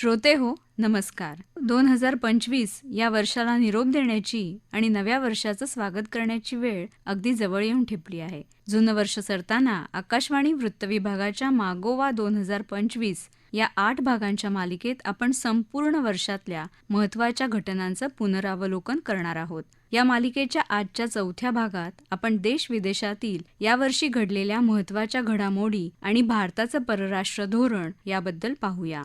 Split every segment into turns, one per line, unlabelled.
श्रोते हो, नमस्कार. 2025 या वर्षाला निरोप देण्याची आणि नव्या वर्षाचं स्वागत करण्याची वेळ अगदी जवळ येऊन ठेपली आहे. जुनं वर्ष सरताना आकाशवाणी वृत्तविभागाच्या मागोवा 2025 या 8 भागांच्या मालिकेत आपण संपूर्ण वर्षातल्या महत्त्वाच्या घटनांचं पुनरावलोकन करणार आहोत. या मालिकेच्या आजच्या चौथ्या भागात आपण देश-विदेशातील यावर्षी घडलेल्या महत्त्वाच्या घडामोडी आणि भारताचं परराष्ट्र धोरण याबद्दल पाहूया.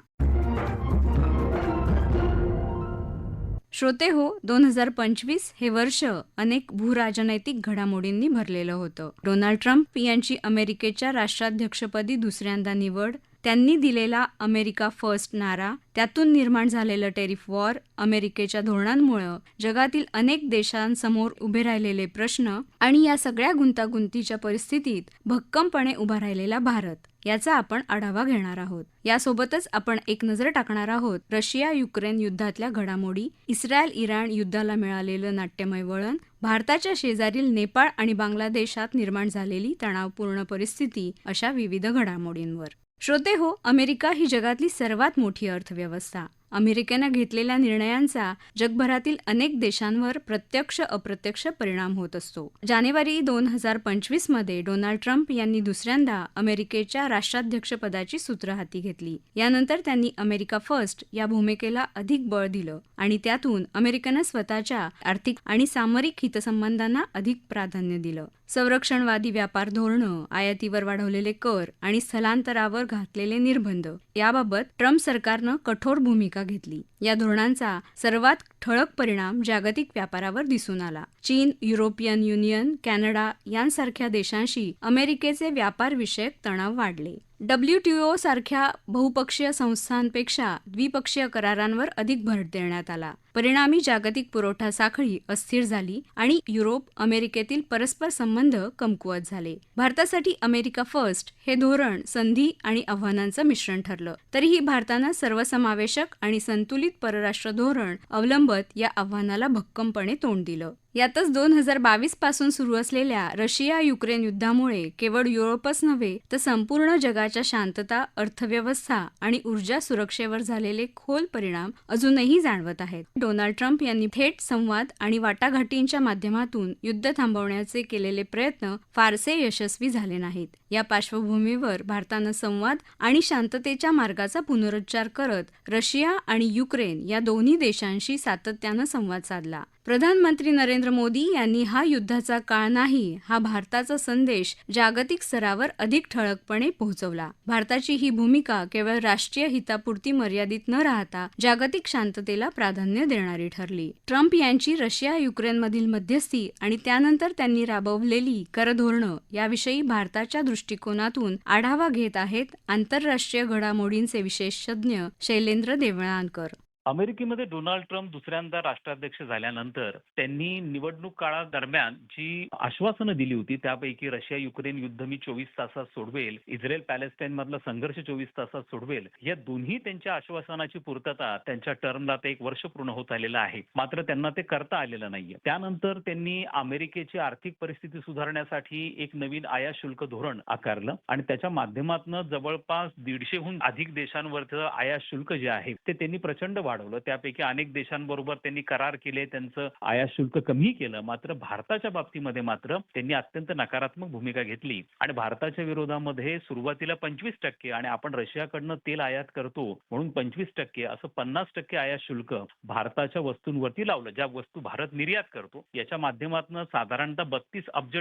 श्रोते हो, 2025 हे वर्ष अनेक भूराजनैतिक घडामोडींनी भरलेलं होतं. डोनाल्ड ट्रम्प यांची अमेरिकेच्या राष्ट्राध्यक्षपदी दुसऱ्यांदा निवड, त्यांनी दिलेला अमेरिका फर्स्ट नारा, त्यातून निर्माण झालेलं टेरिफ वॉर, अमेरिकेच्या धोरणांमुळं जगातील अनेक देशांसमोर उभे राहिलेले प्रश्न आणि या सगळ्या गुंतागुंतीच्या परिस्थितीत भक्कमपणे उभा राहिलेला भारत, याचा आपण आढावा घेणार आहोत. यासोबतच आपण एक नजर टाकणार आहोत रशिया-युक्रेन युद्धातल्या घडामोडी, इस्रायल-इराण युद्धाला मिळालेलं नाट्यमय वळण, भारताच्या शेजारील नेपाळ आणि बांगलादेशात निर्माण झालेली तणावपूर्ण परिस्थिती, अशा विविध घडामोडींवर. श्रोते हो, अमेरिका ही जगातली सर्वात मोठी अर्थव्यवस्था. अमेरिकेनं घेतलेल्या निर्णयांचा जगभरातील अनेक देशांवर प्रत्यक्ष अप्रत्यक्ष परिणाम होत असतो. जानेवारी 2025 मध्ये डोनाल्ड ट्रम्प यांनी दुसऱ्यांदा अमेरिकेच्या राष्ट्राध्यक्षपदाची सूत्र हाती घेतली. यानंतर त्यांनी अमेरिका फर्स्ट या भूमिकेला अधिक बळ दिलं आणि त्यातून अमेरिकेनं स्वतःच्या आर्थिक आणि सामरिक हितसंबंधांना अधिक प्राधान्य दिलं. संरक्षणवादी व्यापार धोरणं, आयातीवर वाढवलेले कर आणि स्थलांतरावर घातलेले निर्बंध याबाबत ट्रम्प सरकारनं कठोर भूमिका घेतली. या धोरणांचा सर्वात ठळक परिणाम जागतिक व्यापारावर दिसून आला. चीन, युरोपियन युनियन, कॅनडा यांसारख्या देशांशी अमेरिकेचे व्यापारविषयक तणाव वाढले. WTO सारख्या बहुपक्षीय संस्थांपेक्षा द्विपक्षीय करारांवर अधिक भर देण्यात आला. परिणामी जागतिक पुरवठा साखळी अस्थिर झाली आणि युरोप अमेरिकेतील परस्पर संबंध कमकुवत झाले. भारतासाठी अमेरिका फर्स्ट हे धोरण संधी आणि आव्हानांचं मिश्रण ठरलं. तरीही भारतानं सर्वसमावेशक आणि संतुलित परराष्ट्र धोरण अवलंबत या आव्हानाला भक्कमपणे तोंड दिलं. यातच 2022 पासून सुरू असलेल्या रशिया-युक्रेन युद्धामुळे केवळ युरोपच नव्हे तर संपूर्ण जगाच्या शांतता, अर्थव्यवस्था आणि ऊर्जा सुरक्षेवर झालेले खोल परिणाम अजूनही जाणवत आहेत. डोनाल्ड ट्रम्प यांनी थेट संवाद आणि वाटाघाटींच्या माध्यमातून युद्ध थांबवण्याचे केलेले प्रयत्न फारसे यशस्वी झाले नाहीत. या पार्श्वभूमीवर भारतानं संवाद आणि शांततेच्या मार्गाचा पुनरुच्चार करत रशिया आणि युक्रेन या दोन्ही देशांशी सातत्यानं संवाद साधला. प्रधानमंत्री नरेंद्र मोदी यांनी हा युद्धाचा काळ नाही, हा भारताचा संदेश जागतिक स्तरावर अधिक ठळकपणे पोहोचवला. भारताची ही भूमिका केवळ राष्ट्रीय हितापुरती मर्यादित न राहता जागतिक शांततेला प्राधान्य देणारी ठरली. ट्रम्प यांची रशिया-युक्रेनमधील मध्यस्थी आणि त्यानंतर त्यांनी राबवलेली कर धोरणं याविषयी भारताच्या दृष्टिकोनातून आढावा घेत आहेत आंतरराष्ट्रीय घडामोडींचे विशेषज्ञ शैलेंद्र देवळानकर.
अमेरिकेमध्ये डोनाल्ड ट्रम्प दुसऱ्यांदा राष्ट्राध्यक्ष झाल्यानंतर त्यांनी निवडणूक काळादरम्यान जी आश्वासनं दिली होती, त्यापैकी रशिया युक्रेन युद्ध मी 24 तासात सोडवेल, इस्रायल पॅलेस्टाईन मधला संघर्ष 24 तासात सोडवेल, या दोन्ही त्यांच्या आश्वासनाची पूर्तता त्यांच्या टर्मला आता 1 वर्ष पूर्ण होत आलेलं आहे. मात्र त्यांना ते करता आलेलं नाहीये. त्यानंतर त्यांनी अमेरिकेची आर्थिक परिस्थिती सुधारण्यासाठी एक नवीन आयात शुल्क धोरण आकारलं आणि त्याच्या माध्यमातून जवळपास 150हून अधिक देशांवरचं आयात शुल्क जे आहे ते त्यांनी प्रचंड वाढवलं. त्यापैकी अनेक देशांबरोबर त्यांनी करार केले, त्यांचं आयात शुल्क कमी केलं. मात्र भारताच्या बाबतीमध्ये मात्र त्यांनी अत्यंत नकारात्मक भूमिका घेतली आणि भारताच्या विरोधामध्ये सुरुवातीला 25% आणि आपण रशियाकडनं तेल आयात करतो म्हणून 25% असं 50% आयात शुल्क भारताच्या वस्तूंवरती लावलं. ज्या वस्तू भारत निर्यात करतो याच्या माध्यमातून साधारणतः $32 अब्ज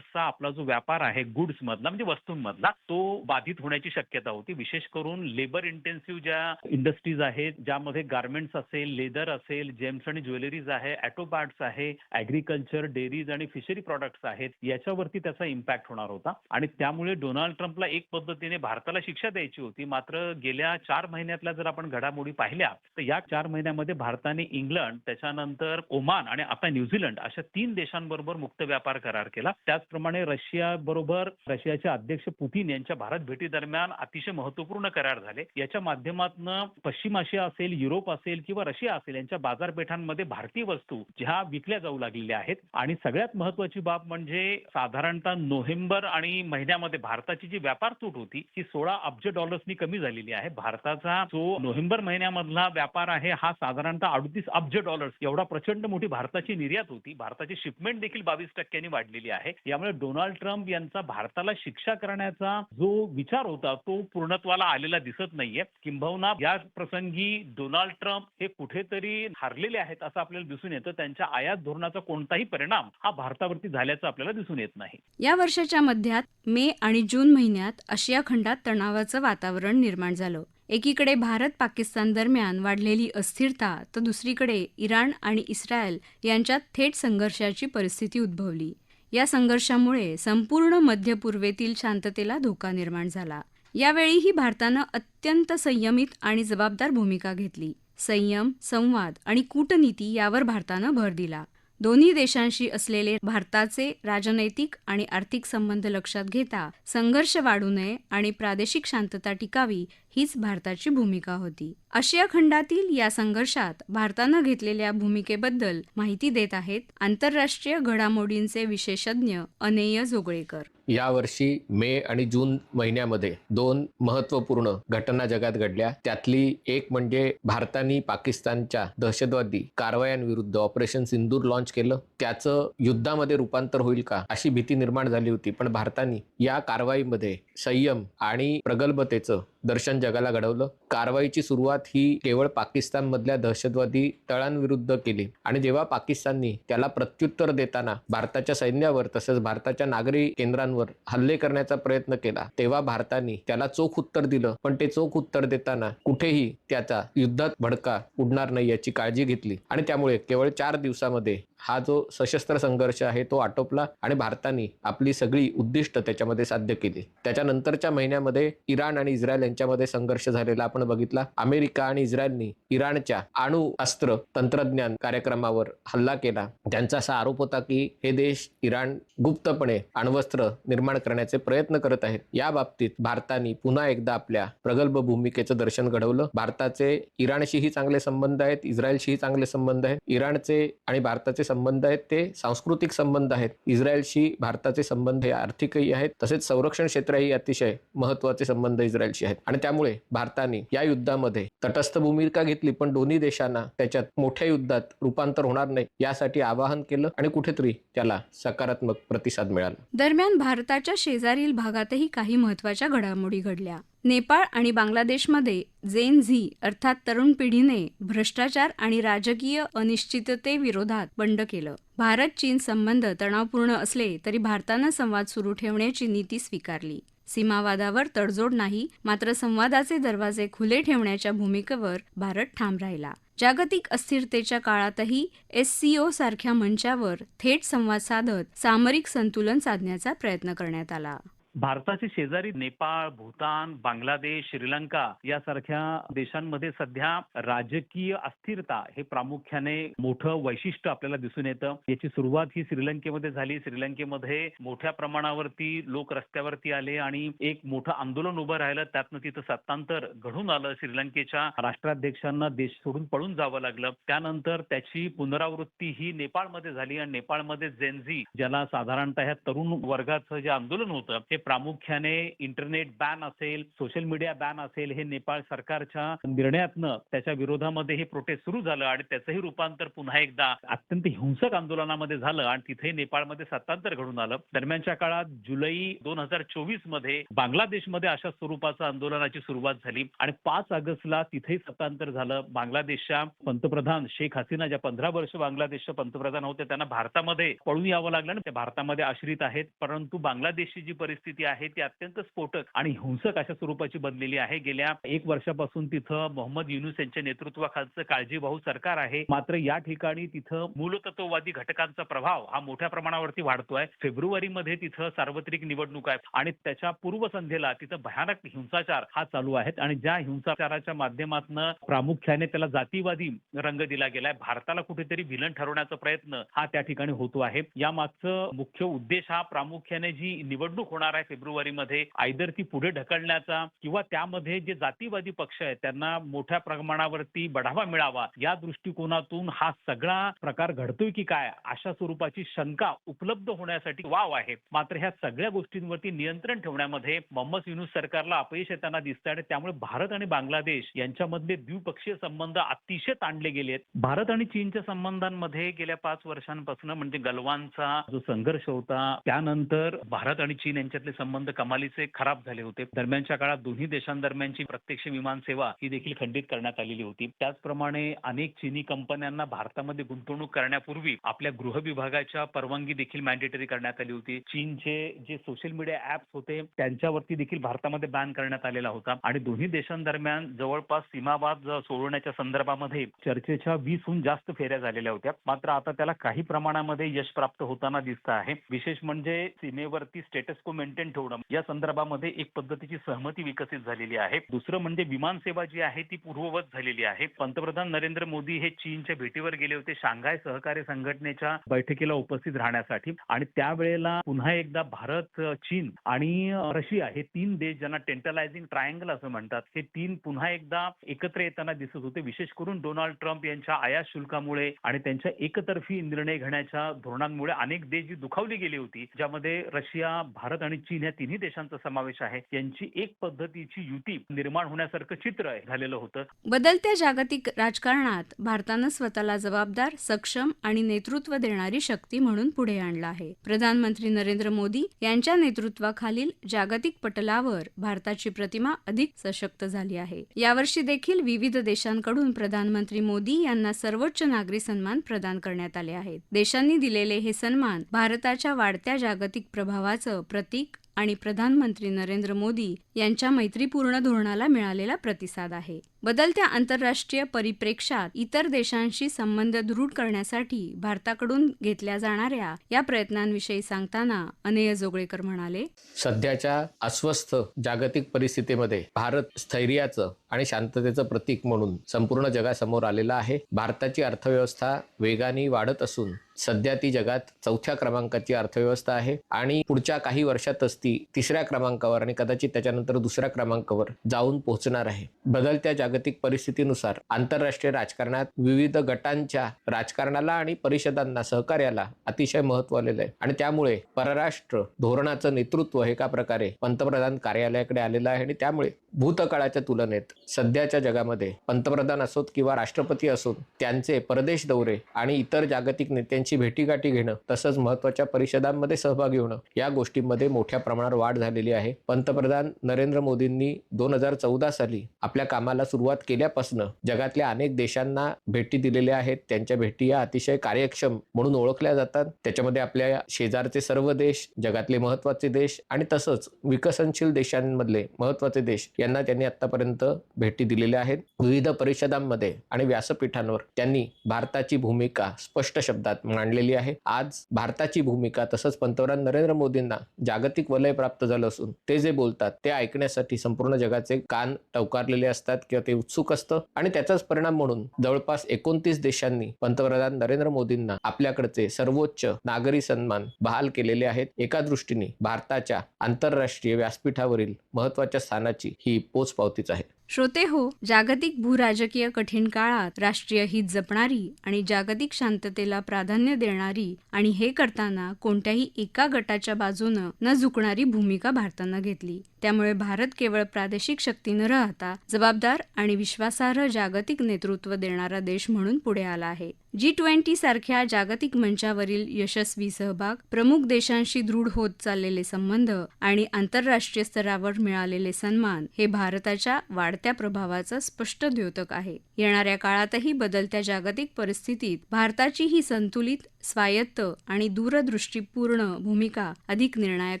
आपला जो व्यापार आहे गुड्स मधला म्हणजे वस्तूंमधला तो बाधित होण्याची शक्यता होती. विशेष करून लेबर इंटेन्सिव्ह ज्या इंडस्ट्रीज आहेत, ज्यामध्ये गार्मेंट्स असेल, लेदर असेल, जेम्स आणि ज्वेलरीज आहे, ऑटो पार्ट्स आहे, ऍग्रिकल्चर, डेअरीज आणि फिशरी प्रॉडक्ट्स आहेत, याच्यावरती त्याचा इम्पॅक्ट होणार होता आणि त्यामुळे डोनाल्ड ट्रम्पला एक पद्धतीने भारताला शिक्षा द्यायची होती. मात्र गेल्या 4 महिन्यातल्या जर आपण घडामोडी पाहिल्या तर या 4 महिन्यामध्ये भारताने इंग्लंड, त्याच्यानंतर ओमान आणि आता न्यूझीलंड अशा 3 देशांबरोबर मुक्त व्यापार करार केला. त्याचप्रमाणे रशिया बरोबर रशियाचे अध्यक्ष पुतिन यांच्या भारत भेटी दरम्यान अतिशय महत्वपूर्ण करार झाले. याच्या माध्यमातून पश्चिम आशिया असेल, युरोप असेल किंवा रशिया असेल यांच्या बाजारपेठांमध्ये भारतीय वस्तू ज्या विकल्या जाऊ लागलेल्या आहेत. आणि सगळ्यात महत्वाची बाब म्हणजे साधारणतः नोव्हेंबर आणि महिन्यामध्ये भारताची जी व्यापार तूट होती ती 16 अब्ज डॉलर्सनी कमी झालेली आहे. भारताचा जो नोव्हेंबर महिन्यामधला व्यापार आहे हा साधारणतः 38 अब्ज डॉलर्स एवढा प्रचंड मोठी भारताची निर्यात होती. भारताची शिपमेंट देखील 22% वाढलेली आहे. यामुळे डोनाल्ड ट्रम्प यांचा भारताला शिक्षा करण्याचा जो विचार होता तो पूर्णत्वाला आलेला दिसत नाहीये. किंबहुना या प्रसंगी डोनाल्ड ट्रम्प हे कुठेतरी हारलेले आहेत असं आपल्याला दिसून येतं. त्यांच्या आयात धोरणाचा कोणताही परिणाम हा भारतावरती झाल्याचं आपल्याला दिसून येत नाही.
या वर्षाच्या मध्यात मे आणि जून महिन्यात आशिया खंडात तणावाचं वातावरण निर्माण झालं. एकीकडे भारत पाकिस्तान दरम्यान वाढलेली अस्थिरता तर दुसरीकडे इराण आणि इस्रायल यांच्यात थेट संघर्षाची परिस्थिती उद्भवली. या संघर्षामुळे संपूर्ण मध्य पूर्वेतील शांततेला धोका निर्माण झाला. यावेळीही भारतानं अत्यंत संयमित आणि जबाबदार भूमिका घेतली. संयम, संवाद आणि कूटनीती यावर भारतानं भर दिला. दोन्ही देशांशी असलेले भारताचे राजनैतिक आणि आर्थिक संबंध लक्षात घेता संघर्ष वाढू नये आणि प्रादेशिक शांतता टिकावी हीच भारताची भूमिका होती. आशिया खंडातील या संघर्षात भारतानं घेतलेल्या भूमिकेबद्दल माहिती देत आहेत आंतरराष्ट्रीय घडामोडींचे विशेषज्ञ अनेय जोगळेकर.
यावर्षी मे आणि जून महिन्यामध्ये 2 महत्त्वपूर्ण घटना जगात घडल्या. त्यातली एक म्हणजे भारताने पाकिस्तानच्या दहशतवादी कारवायांविरुद्ध ऑपरेशन सिंदूर लॉन्च केलं. त्याचं युद्धामध्ये रूपांतर होईल का अशी भीती निर्माण झाली होती. पण भारताने या कारवाईमध्ये संयम आणि प्रगल्भतेचं दर्शन जगाला घडवलं. कारवाईची सुरुवात ही केवळ पाकिस्तानमधल्या दहशतवादी तळांविरुद्ध केली आणि जेव्हा पाकिस्ताननी त्याला प्रत्युत्तर देताना भारताच्या सैन्यावर तसंच भारताच्या नागरी केंद्रांवर हल्ले करण्याचा प्रयत्न केला तेव्हा भारताने त्याला चोख उत्तर दिलं. पण ते चोख उत्तर देताना कुठेही त्याचा युद्धात भडका उडणार नाही याची काळजी घेतली आणि त्यामुळे केवळ 4 दिवसामध्ये हा जो सशस्त्र संघर्ष आहे तो आटोपला आणि भारताने आपली सगळी उद्दिष्ट त्याच्यामध्ये साध्य केली. त्याच्यानंतरच्या महिन्यामध्ये इराण आणि इस्रायल यांच्यामध्ये संघर्ष झालेला आपण बघितला. अमेरिका आणि इस्रायलनी इराणच्या अणु अस्त्र तंत्रज्ञान कार्यक्रमावर हल्ला केला. त्यांचा असा आरोप होता की हे देश इराण गुप्तपणे अण्वस्त्र निर्माण करण्याचे प्रयत्न करत आहेत. या बाबतीत भारताने पुन्हा एकदा आपल्या प्रगल्भ भूमिकेचं दर्शन घडवलं. भारताचे इराणशीही चांगले संबंध आहेत, इस्रायलशीही चांगले संबंध आहेत. इराणचे आणि भारताचे संबंध आहेत ते सांस्कृतिक संबंध आहेत. इस्रायलशी भारताचे संबंध हे आर्थिकही आहेत, तसेच संरक्षण क्षेत्रही अतिशय महत्त्वाचे संबंध इस्रायलशी आहेत आणि त्यामुळे भारताने या युद्धामध्ये तटस्थ भूमिका घेतली. पण दोन्ही देशांना त्याच्यात मोठ्या युद्धात रूपांतर होणार नाही यासाठी आवाहन केलं आणि कुठेतरी त्याला सकारात्मक प्रतिसाद मिळाला.
दरम्यान भारताच्या शेजारील भागातही काही महत्त्वाच्या घडामोडी घडल्या. नेपाळ आणि बांगलादेशमध्ये जेन झी अर्थात तरुण पिढीने भ्रष्टाचार आणि राजकीय अनिश्चिततेविरोधात बंड केलं. भारत चीन संबंध तणावपूर्ण असले तरी भारतानं संवाद सुरू ठेवण्याची नीती स्वीकारली. सीमावादावर तडजोड नाही, मात्र संवादाचे दरवाजे खुले ठेवण्याच्या भूमिकेवर भारत ठाम राहिला. जागतिक अस्थिरतेच्या काळातही SCO सारख्या मंचावर थेट संवाद साधत सामरिक संतुलन साधण्याचा प्रयत्न करण्यात आला.
भारताचे शेजारी नेपाळ, भूतान, बांगलादेश, श्रीलंका यासारख्या देशांमध्ये सध्या राजकीय अस्थिरता हे प्रामुख्याने मोठं वैशिष्ट्य आपल्याला दिसून येतं. याची सुरुवात ही श्रीलंकेमध्ये झाली. श्रीलंकेमध्ये मोठ्या प्रमाणावरती लोक रस्त्यावरती आले आणि एक मोठं आंदोलन उभं राहिलं. त्यातनं तिथं सत्तांतर घडून आलं. श्रीलंकेच्या राष्ट्राध्यक्षांना देश सोडून पळून जावं लागलं. त्यानंतर त्याची पुनरावृत्ती ही नेपाळमध्ये झाली आणि नेपाळमध्ये जेनझी ज्याला साधारणतः ह्या तरुण वर्गाचं जे आंदोलन होतं हे प्रामुख्याने इंटरनेट बॅन असेल, सोशल मीडिया बॅन असेल, हे नेपाळ सरकारच्या निर्णयातनं त्याच्या विरोधामध्ये हे प्रोटेस्ट सुरू झालं आणि त्याचंही रूपांतर पुन्हा एकदा अत्यंत हिंसक आंदोलनामध्ये झालं आणि तिथे नेपाळमध्ये सत्तांतर घडून आलं. दरम्यानच्या काळात जुलै 2024 मध्ये बांगलादेशमध्ये अशा स्वरूपाचं आंदोलनाची सुरुवात झाली आणि 5 ऑगस्टला तिथेही सत्तांतर झालं. बांगलादेशच्या पंतप्रधान शेख हसीना ज्या 15 वर्ष बांगलादेशच्या पंतप्रधान होते त्यांना भारतामध्ये पळून यावं लागलं आणि ते भारतामध्ये आश्रित आहेत. परंतु बांगलादेशची जी परिस्थिती आहे ती अत्यंत स्फोटक आणि हिंसक अशा स्वरूपाची बनलेली आहे. गेल्या 1 वर्षापासून तिथं मोहम्मद युनूस यांच्या नेतृत्वाखालचं काळजीवाहू सरकार आहे. मात्र या ठिकाणी तिथं मूलतत्ववादी घटकांचा प्रभाव हा मोठ्या प्रमाणावरती वाढतोय. फेब्रुवारीमध्ये तिथं सार्वत्रिक निवडणूक आहे आणि त्याच्या पूर्वसंध्येला तिथं भयानक हिंसाचार हा चालू आहेत आणि ज्या हिंसाचाराच्या माध्यमातून प्रामुख्याने त्याला जातीवादी रंग दिला गेलाय. भारताला कुठेतरी विलन ठरवण्याचा प्रयत्न हा त्या ठिकाणी होतो आहे. यामागचं मुख्य उद्देश हा प्रामुख्याने जी निवडणूक होणार आहे फेब्रुवारीमध्ये आयदर ती पुढे ढकलण्याचा किंवा त्यामध्ये जे जातीवादी पक्ष आहेत त्यांना मोठ्या प्रमाणावरती बढावा मिळावा या दृष्टिकोनातून हा सगळा प्रकार घडतोय की काय अशा स्वरूपाची शंका उपलब्ध होण्यासाठी वाव आहे. मात्र ह्या सगळ्या गोष्टींवरती नियंत्रण ठेवण्यामध्ये मोहम्मद युनूस सरकारला अपयश येताना दिसतं आणि त्यामुळे भारत आणि बांगलादेश यांच्यामधले द्विपक्षीय संबंध अतिशय ताणले गेलेत. भारत आणि चीनच्या संबंधांमध्ये गेल्या 5 वर्षांपासून म्हणजे गलवानचा जो संघर्ष होता त्यानंतर भारत आणि चीन यांच्यातले संबंध कमालीचे खराब झाले होते. दरम्यानच्या काळात दोन्ही देशांदरम्यानची प्रत्यक्ष विमान सेवा ही देखील खंडित करण्यात आलेली होती. त्याचप्रमाणे अनेक चीनी कंपन्यांना भारतामध्ये गुंतवणूक करण्यापूर्वी आपल्या गृह विभागाच्या परवानगी देखील मॅन्डेटरी करण्यात आली होती. चीनचे जे सोशल मीडिया ऍप्स होते त्यांच्यावरती देखील भारतामध्ये बॅन करण्यात आलेला होता आणि दोन्ही देशांदरम्यान जवळपास सीमावाद सोडवण्याच्या संदर्भामध्ये चर्चेच्या 20हून जास्त फेऱ्या झालेल्या होत्या. मात्र आता त्याला काही प्रमाणामध्ये यश प्राप्त होताना दिसत आहे. विशेष म्हणजे सीमेवरती स्टेटस को मेंटेन ठेवणं या संदर्भामध्ये एक पद्धतीची सहमती विकसित झालेली आहे. दुसरं म्हणजे विमान सेवा जी आहे ती पूर्ववत झालेली आहे. पंतप्रधान नरेंद्र मोदी हे चीनच्या भेटीवर गेले होते शांघाय सहकार्य संघटनेच्या बैठकीला उपस्थित राहण्यासाठी आणि त्यावेळेला पुन्हा एकदा भारत, चीन आणि रशिया हे 3 देश ज्यांना टेंटलायझिंग ट्रायंगल असं म्हणतात हे 3 पुन्हा एकदा एकत्र येताना दिसत होते. विशेष करून डोनाल्ड ट्रम्प यांच्या आयात शुल्कामुळे आणि त्यांच्या एकतर्फी निर्णय घेण्याच्या धोरणांमुळे अनेक देश जी दुखावली गेली होती ज्यामध्ये रशिया, भारत आणि चीन या तिन्ही देशांचा समावेश आहे यांची एक पद्धतीची युती निर्माण होण्यासारखं चित्र झालेलं होतं.
बदलत्या जागतिक राजकारणात भारतानं स्वतःला जबाबदार, सक्षम आणि नेतृत्व देणारी शक्ती म्हणून पुढे आणलं आहे. प्रधानमंत्री नरेंद्र मोदी यांच्या नेतृत्वाखालील जागतिक पटलावर भारताची प्रतिमा अधिक सशक्त झाली आहे. यावर्षी देखील विविध देशांकडून प्रधानमंत्री मोदी यांना सर्वोच्च नागरी सन्मान प्रदान करण्यात आले आहेत. देशांनी दिलेले हे सन्मान भारताच्या वाढत्या जागतिक प्रभावाचं प्रतीक आणि प्रधानमंत्री नरेंद्र मोदी यांच्या मैत्रीपूर्ण धोरणाला मिळालेला प्रतिसाद आहे. बदलत्या आंतरराष्ट्रीय परिप्रेक्ष्यात इतर देशांशी संबंध दृढ करण्यासाठी भारताकडून घेतल्या जाणाऱ्या या प्रयत्नांविषयी सांगताना अनेय जोगळेकर म्हणाले,
सध्याच्या अस्वस्थ जागतिक परिस्थितीमध्ये भारत स्थैर्याचं आणि शांततेचं प्रतीक म्हणून संपूर्ण जगासमोर आलेला आहे. भारताची अर्थव्यवस्था वेगाने वाढत असून सध्या ती जगात 4थ्या क्रमांकाची अर्थव्यवस्था आहे आणि पुढच्या काही वर्षातच ती 3ऱ्या क्रमांकावर आणि कदाचित त्याच्यानंतर 2ऱ्या क्रमांकावर जाऊन पोहोचणार आहे. बदलत्या जागतिक परिस्थितीनुसार आंतरराष्ट्रीय राजकारणात विविध गटांच्या राजकारणाला आणि परिषदांना सहकार्याला अतिशय महत्त्व आलेलं आहे आणि त्यामुळे परराष्ट्र धोरणाचं नेतृत्व हे एका प्रकारे पंतप्रधान कार्यालयाकडे आलेलं आहे आणि त्यामुळे भूतकाळाच्या तुलनेत सध्याच्या जगामध्ये पंतप्रधान असोत किंवा राष्ट्रपती असोत त्यांचे परदेश दौरे आणि इतर जागतिक नेत्यांची भेटीगाठी घेणं तसंच महत्त्वाच्या परिषदांमध्ये सहभागी होणं या गोष्टींमध्ये मोठ्या प्रमाणावर वाढ झालेली आहे. पंतप्रधान नरेंद्र मोदींनी 2014 साली आपल्या कामाला सुरुवात केल्यापासून जगातल्या अनेक देशांना भेटी दिलेल्या आहेत. त्यांच्या भेटी या अतिशय कार्यक्षम म्हणून ओळखल्या जातात. त्याच्यामध्ये आपल्या शेजारचे सर्व देश, जगातले महत्त्वाचे देश आणि तसंच विकसनशील देशांमधले महत्त्वाचे देश यांना त्यांनी आतापर्यंत भेटी दिलेल्या आहेत. विविध परिषदांमध्ये आणि व्यासपीठांवर त्यांनी भारताची भूमिका स्पष्ट शब्दात मांडलेली आहे. आज भारताची भूमिका तसंच पंतप्रधान नरेंद्र मोदींना जागतिक वलय प्राप्त झालं असून ते जे बोलतात ते ऐकण्यासाठी संपूर्ण जगाचे कान टवकारलेले असतात किंवा ते उत्सुक असतं आणि त्याचाच परिणाम म्हणून जवळपास 29 देशांनी पंतप्रधान नरेंद्र मोदींना आपल्याकडचे सर्वोच्च नागरी सन्मान बहाल केलेले आहेत. एका दृष्टीने भारताच्या आंतरराष्ट्रीय व्यासपीठावरील महत्त्वाच्या स्थानाची ही पोचपावतीच आहे.
श्रोते हो, जागतिक भूराजकीय कठीण काळात राष्ट्रीय हित जपणारी आणि जागतिक शांततेला प्राधान्य देणारी आणि हे करताना कोणत्याही एका गटाच्या बाजूनं न झुकणारी भूमिका भारतानं घेतली. त्यामुळे भारत केवळ प्रादेशिक शक्ती न राहता जबाबदार आणि विश्वासार्ह जागतिक नेतृत्व देणारा देश म्हणून पुढे आला आहे. G20 सारख्या जागतिक मंचावरील यशस्वी सहभाग, प्रमुख देशांशी दृढ होत चाललेले संबंध आणि आंतरराष्ट्रीय स्तरावर मिळालेले सन्मान हे भारताच्या वाढत्या प्रभावाचं स्पष्ट द्योतक आहे. येणाऱ्या काळातही बदलत्या जागतिक परिस्थितीत भारताची ही संतुलित, स्वायत्त आणि दूरदृष्टीपूर्ण भूमिका अधिक निर्णायक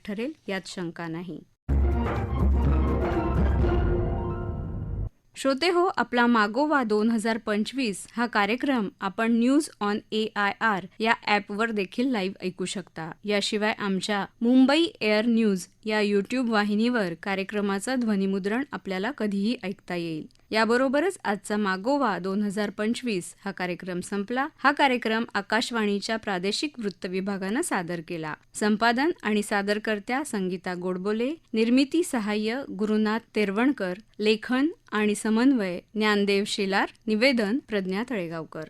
ठरेल यात शंका नाही. श्रोते हो, आपला मागोवा 2025 हा कार्यक्रम आपण न्यूज ऑन AIR या ॲपवर देखील लाईव्ह ऐकू शकता. याशिवाय आमच्या मुंबई एअर न्यूज या YouTube वाहिनीवर कार्यक्रमाचं ध्वनिमुद्रण आपल्याला कधीही ऐकता येईल. याबरोबरच आजचा मागोवा 2025 हा कार्यक्रम संपला. हा कार्यक्रम आकाशवाणीच्या प्रादेशिक वृत्त विभागानं सादर केला. संपादन आणि सादरकर्त्या संगीता गोडबोले, निर्मिती सहाय्य गुरुनाथ तेरवणकर, लेखन आणि समन्वय ज्ञानदेव शेलार, निवेदन प्रज्ञा तळेगावकर.